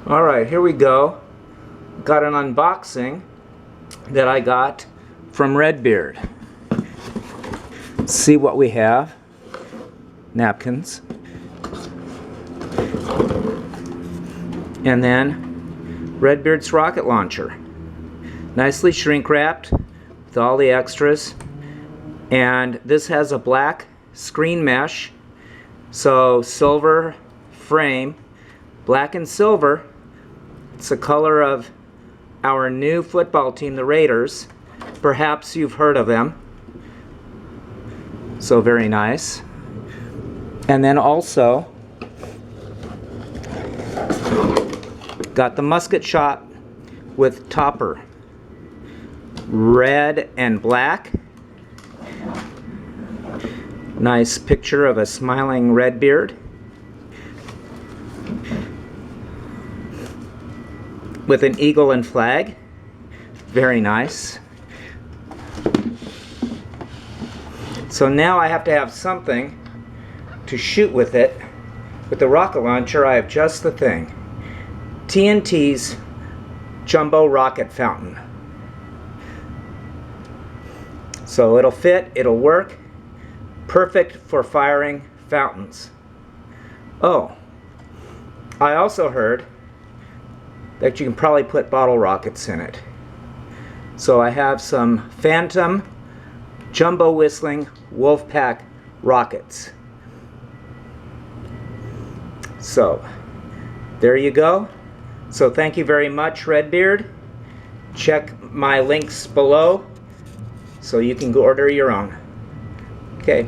Alright, here we go. Got an unboxing that I got from Redbeard. Let's see what we have. Napkins. And then Redbeard's rocket launcher. Nicely shrink wrapped with all the extras. And this has a black screen mesh. So silver frame, black and silver. It's the color of our new football team, the Raiders. Perhaps you've heard of them. So very nice. And then also got the Musket Shot with topper. Red and black. Nice picture of a smiling Redbeard with an eagle and flag. Very nice. So now I have to have something to shoot with it. With the rocket launcher, I have just the thing. TNT's jumbo rocket fountain. So it'll fit, it'll work. Perfect for firing fountains. Oh, I also heard that you can probably put bottle rockets in it. So I have some Phantom jumbo whistling Wolfpack rockets. So there you go. So thank you very much, Redbeard. Check my links below so you can go order your own. Okay.